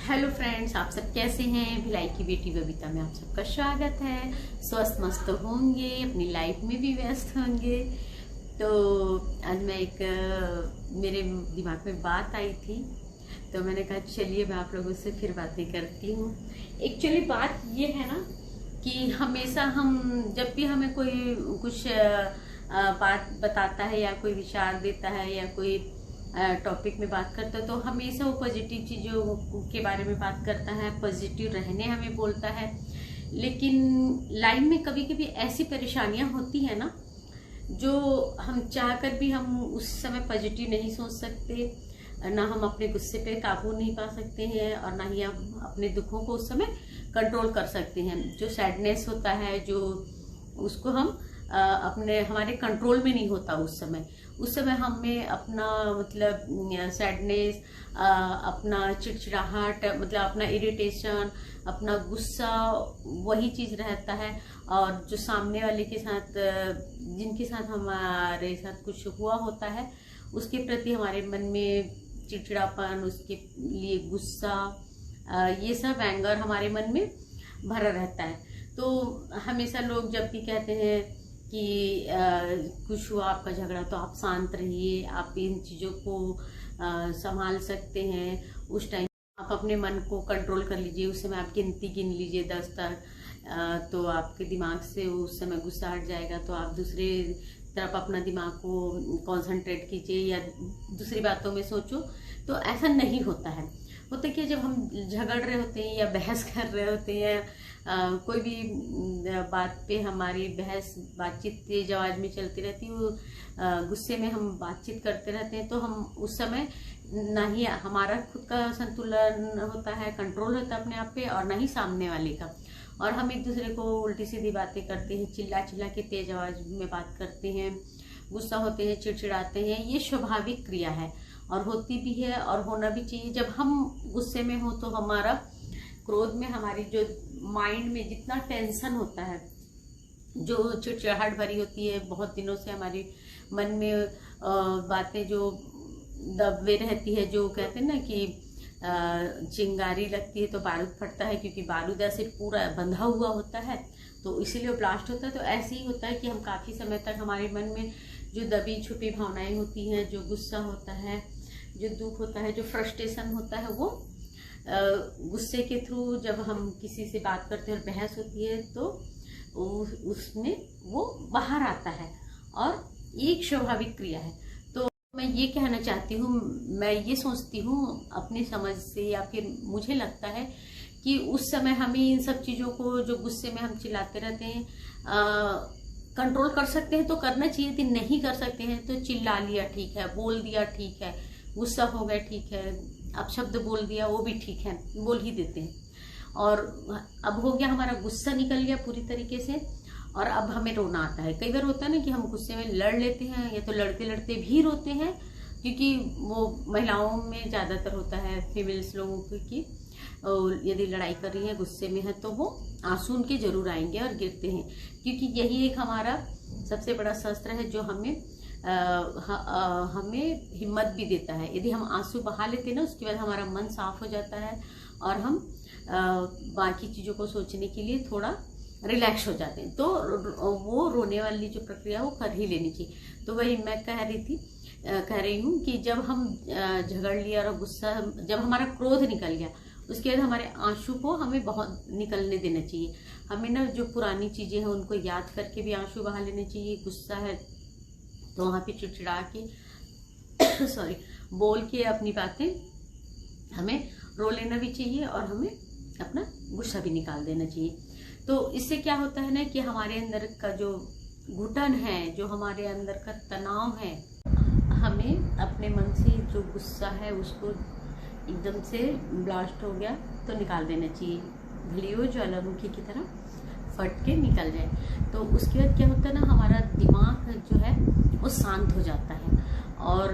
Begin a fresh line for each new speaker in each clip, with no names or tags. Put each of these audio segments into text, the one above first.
Hello friends, आप सब कैसे हैं। भिलाई की बेटी बबीता में आप सबका स्वागत है। स्वस्थ मस्त होंगे, अपनी लाइफ में भी व्यस्त होंगे। तो आज मैं मेरे दिमाग में बात आई थी, तो मैंने कहा चलिए मैं आप लोगों से फिर बातें करती हूँ। एक्चुअली बात ये है ना कि हमेशा हम जब भी हमें कोई कुछ बात बताता है या कोई विचार देता है या कोई टॉपिक में बात करता है, तो हमेशा वो पॉजिटिव चीज़ों के बारे में बात करता है, पॉजिटिव रहने हमें बोलता है। लेकिन लाइफ में कभी कभी ऐसी परेशानियां होती है ना, जो हम चाहकर भी हम उस समय पॉजिटिव नहीं सोच सकते, ना हम अपने गुस्से पे काबू नहीं पा सकते हैं और ना ही हम अपने दुखों को उस समय कंट्रोल कर सकते हैं। जो सैडनेस होता है, जो उसको हम अपने हमारे कंट्रोल में नहीं होता। उस समय हमें अपना मतलब सैडनेस, अपना चिड़चिड़ाहट, मतलब अपना इरिटेशन, अपना गुस्सा, वही चीज़ रहता है। और जो सामने वाले के साथ, जिनके साथ हमारे साथ कुछ हुआ होता है, उसके प्रति हमारे मन में चिड़चिड़ापन, उसके लिए गुस्सा, ये सब एंगर हमारे मन में भरा रहता है। तो हमेशा लोग जब भी कहते हैं कि कुछ हुआ आपका झगड़ा, तो आप शांत रहिए, आप इन चीज़ों को संभाल सकते हैं। उस टाइम आप अपने मन को कंट्रोल कर लीजिए। उस समय आप गिनती गिन लीजिए 10 तक, तो आपके दिमाग से उस समय गुस्सा हट जाएगा। तो आप दूसरे तरफ अपना दिमाग को कंसंट्रेट कीजिए या दूसरी बातों में सोचो। तो ऐसा नहीं होता है। होता क्या, जब हम झगड़ रहे होते हैं या बहस कर रहे होते हैं, कोई भी बात पे हमारी बातचीत तेज आवाज में चलती रहती है, गुस्से में हम बातचीत करते रहते हैं, तो हम उस समय ना ही हमारा खुद का संतुलन होता है, कंट्रोल होता है अपने आप पे, और ना ही सामने वाले का। और हम एक दूसरे को उल्टी सीधी बातें करते हैं, चिल्ला चिल्ला के तेज आवाज में बात करते हैं, गुस्सा होते हैं, चिड़चिड़ाते हैं। ये स्वाभाविक क्रिया है और होती भी है और होना भी चाहिए। जब हम गुस्से में हो तो हमारा क्रोध में हमारी जो माइंड में जितना टेंशन होता है, जो चिड़चिड़ाहट भरी होती है, बहुत दिनों से हमारे मन में बातें जो दबे रहती है, जो कहते हैं ना कि चिंगारी लगती है तो बारूद फटता है, क्योंकि बारूद ऐसे पूरा बंधा हुआ होता है, तो इसीलिए वो ब्लास्ट होता है। तो ऐसे ही होता है कि हम काफ़ी समय तक हमारे मन में जो दबी छुपी भावनाएं होती हैं, जो गुस्सा होता है, जो दुख होता है, जो फ्रस्ट्रेशन होता है, वो गुस्से के थ्रू जब हम किसी से बात करते हैं और बहस होती है, तो उसमें वो बाहर आता है और ये एक स्वाभाविक क्रिया है। तो मैं ये कहना चाहती हूँ, मैं ये सोचती हूँ अपनी समझ से, या फिर मुझे लगता है कि उस समय हमें इन सब चीज़ों को, जो गुस्से में हम चिल्लाते रहते हैं, कंट्रोल कर सकते हैं तो करना चाहिए। यदि नहीं कर सकते हैं तो चिल्ला लिया ठीक है, बोल दिया ठीक है, गुस्सा हो गया ठीक है, अब शब्द बोल दिया वो भी ठीक है, बोल ही देते हैं। और अब हो गया, हमारा गुस्सा निकल गया पूरी तरीके से, और अब हमें रोना आता है। कई बार होता है ना कि हम गुस्से में लड़ लेते हैं, या तो लड़ते लड़ते भी रोते हैं, क्योंकि वो महिलाओं में ज़्यादातर होता है, फीमेल्स लोगों की यदि लड़ाई कर रही है, गुस्से में है, तो वो आंसू उनके जरूर आएंगे और गिरते हैं, क्योंकि यही एक हमारा सबसे बड़ा शस्त्र है जो हमें हिम्मत भी देता है। यदि हम आंसू बहा लेते हैं ना, उसके बाद हमारा मन साफ हो जाता है और हम बाकी चीज़ों को सोचने के लिए थोड़ा रिलैक्स हो जाते हैं। तो वो रोने वाली जो प्रक्रिया वो कर ही लेनी चाहिए। तो वही मैं कह रही हूँ कि जब हम झगड़ लिया और गुस्सा, जब हमारा क्रोध निकल गया, उसके बाद हमारे आंसू को हमें बहुत निकलने देना चाहिए। हमें ना जो पुरानी चीज़ें हैं उनको याद करके भी आंसू बहा लेने चाहिए। गुस्सा है तो वहाँ पे चिड़चिड़ा के सॉरी बोल के अपनी बातें हमें रो लेना भी चाहिए, और हमें अपना गुस्सा भी निकाल देना चाहिए। तो इससे क्या होता है ना कि हमारे अंदर का जो घुटन है, जो हमारे अंदर का तनाव है, हमें अपने मन से जो गुस्सा है उसको एकदम से ब्लास्ट हो गया तो निकाल देना चाहिए, भले वो ज्वालामुखी की तरह फट के निकल जाए। तो उसके बाद क्या होता है ना, हमारा दिमाग जो है वो शांत हो जाता है। और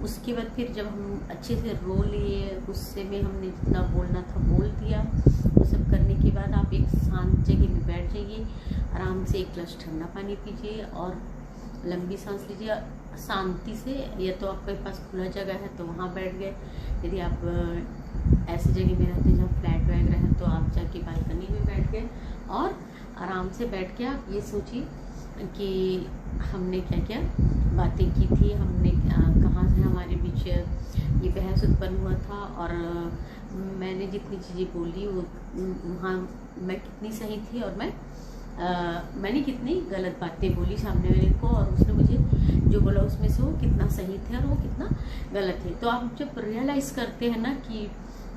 उसके बाद फिर जब हम अच्छे से रो लिए, गुस्से में हमने जितना बोलना था बोल दिया, वो सब करने के बाद आप एक शांत जगह में बैठ जाइए, आराम से एक गिलास ठंडा पानी पीजिए और लंबी सांस लीजिए शांति से। या तो आपके पास खुला जगह है तो वहाँ बैठ गए, यदि आप ऐसी जगह में रहते हैं जहाँ फ्लैट वगैरह है, तो आप जाके बालकनी में बैठ गए और आराम से बैठ के आप ये सोचिए कि हमने क्या क्या बातें की थी, हमने कहाँ से हमारे बीच ये बहस उत्पन्न हुआ था, और मैंने जितनी चीज़ें बोली वो वहाँ मैं कितनी सही थी, और मैंने कितनी गलत बातें बोली सामने वाले को, और उसने मुझे जो बोला उसमें से वो कितना सही थे और वो कितना गलत है। तो आप जब रियलाइज़ करते हैं ना कि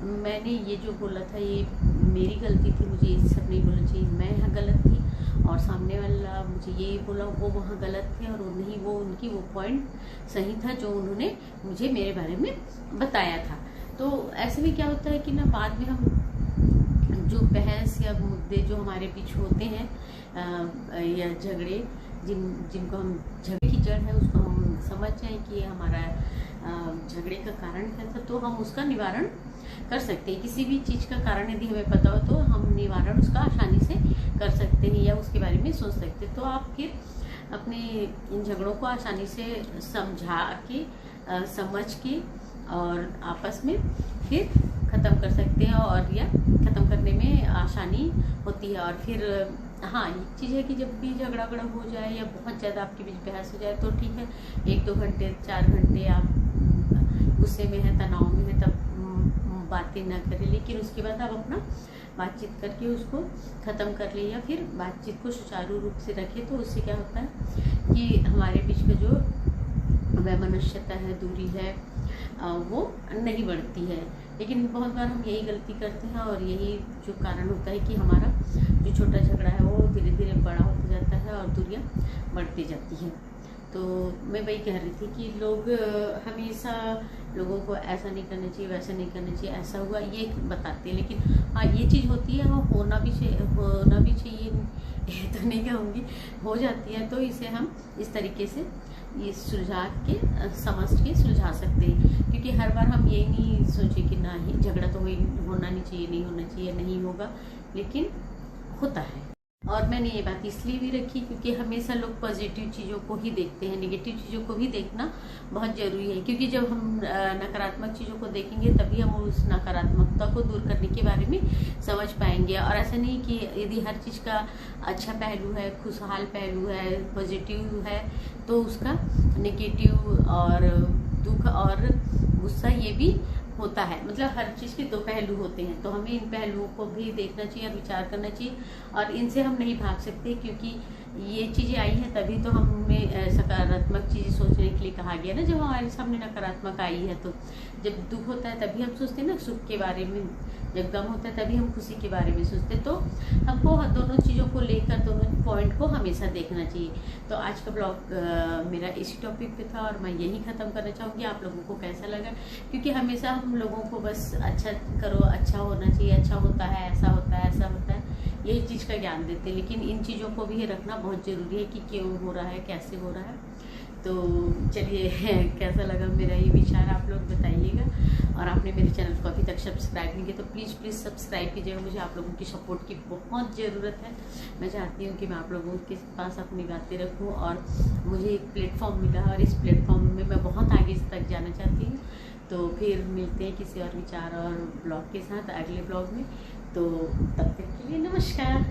मैंने ये जो बोला था ये मेरी गलती थी, मुझे ये सब नहीं बोलना चाहिए, मैं यहाँ गलत थी, और सामने वाला मुझे ये बोला वो वहाँ गलत थे, और नहीं वो उनकी वो पॉइंट सही था जो उन्होंने मुझे मेरे बारे में बताया था। तो ऐसे में क्या होता है कि ना बाद में हम जो बहस या मुद्दे जो हमारे बीच होते हैं या झगड़े जिनको हम झगड़े की जड़ है उसको हम समझ जाएं कि ये हमारा झगड़े का कारण क्या था, तो हम उसका निवारण कर सकते हैं। किसी भी चीज़ का कारण यदि हमें पता हो तो हम निवारण उसका आसानी से कर सकते हैं या उसके बारे में सोच सकते हैं। तो आप फिर अपने इन झगड़ों को आसानी से समझा के समझ के और आपस में फिर ख़त्म कर सकते हैं, और या ख़त्म करने में आसानी होती है। और फिर हाँ एक चीज़ है कि जब भी झगड़ा हो जाए या बहुत ज़्यादा आपके बीच बहस हो जाए तो ठीक है, 1-2 घंटे 4 घंटे आप गुस्से में हैं, तनाव में हैं, तब बातें ना करें, लेकिन उसके बाद आप अपना बातचीत करके उसको ख़त्म कर लें या फिर बातचीत को सुचारू रूप से रखें। तो उससे क्या होता है कि हमारे बीच में जो वैमनस्यता है, दूरी है, वो नहीं बढ़ती है। लेकिन बहुत बार हम यही गलती करते हैं और यही जो कारण होता है कि हमारा जो छोटा झगड़ा है वो धीरे धीरे बड़ा होता जाता है और दूरियां बढ़ती जाती हैं। तो मैं वही कह रही थी कि लोग हमेशा लोगों को ऐसा नहीं करना चाहिए, वैसा नहीं करना चाहिए, ऐसा हुआ ये बताते हैं, लेकिन हाँ ये चीज़ होती है, वो होना भी चाहिए तो नहीं कहूँगी, हो जाती है। तो इसे हम इस तरीके से ये सुलझा के समझ के सुलझा सकते हैं, क्योंकि हर बार हम यही नहीं सोचे कि ना ही झगड़ा तो होना नहीं चाहिए, नहीं होना चाहिए, नहीं होगा, लेकिन होता है। और मैंने ये बात इसलिए भी रखी क्योंकि हमेशा लोग पॉजिटिव चीज़ों को ही देखते हैं, नेगेटिव चीज़ों को भी देखना बहुत ज़रूरी है, क्योंकि जब हम नकारात्मक चीज़ों को देखेंगे तभी हम उस नकारात्मकता को दूर करने के बारे में समझ पाएंगे। और ऐसा नहीं कि यदि हर चीज़ का अच्छा पहलू है, खुशहाल पहलू है, पॉजिटिव है, तो उसका नेगेटिव और दुख और गुस्सा ये भी होता है। मतलब हर चीज़ के 2 पहलू होते हैं, तो हमें इन पहलुओं को भी देखना चाहिए और विचार करना चाहिए, और इनसे हम नहीं भाग सकते, क्योंकि ये चीज़ें आई हैं तभी तो हमें सकारात्मक चीज़ें सोचने के लिए कहा गया ना। जब हमारे सामने नकारात्मक आई है, तो जब दुख होता है तभी हम सोचते हैं ना सुख के बारे में, जब गम होता है तभी हम खुशी के बारे में सोचते हैं। तो हमको दोनों चीज़ों को लेकर, दोनों पॉइंट को हमेशा देखना चाहिए। तो आज का ब्लॉग मेरा इसी टॉपिक पे था और मैं यही ख़त्म करना चाहूँगी। आप लोगों को कैसा लगा, क्योंकि हमेशा हम लोगों को बस अच्छा करो, अच्छा होना चाहिए, अच्छा होता है, ऐसा होता है, ऐसा होता है, यही चीज़ का ज्ञान देते हैं, लेकिन इन चीज़ों को भी रखना बहुत ज़रूरी है कि क्यों हो रहा है, कैसे हो रहा है। तो चलिए कैसा लगा मेरा ये विचार आप लोग बताइएगा, और आपने मेरे चैनल को अभी तक सब्सक्राइब नहीं किया तो प्लीज़ सब्सक्राइब कीजिएगा। मुझे आप लोगों की सपोर्ट की बहुत ज़रूरत है। मैं चाहती हूँ कि मैं आप लोगों के पास अपनी बातें रखूँ, और मुझे एक प्लेटफॉर्म मिला और इस प्लेटफॉर्म में मैं बहुत आगे तक जाना चाहती हूँ। तो फिर मिलते हैं किसी और विचार और ब्लॉग के साथ अगले ब्लॉग में। तो तब तक के लिए नमस्कार।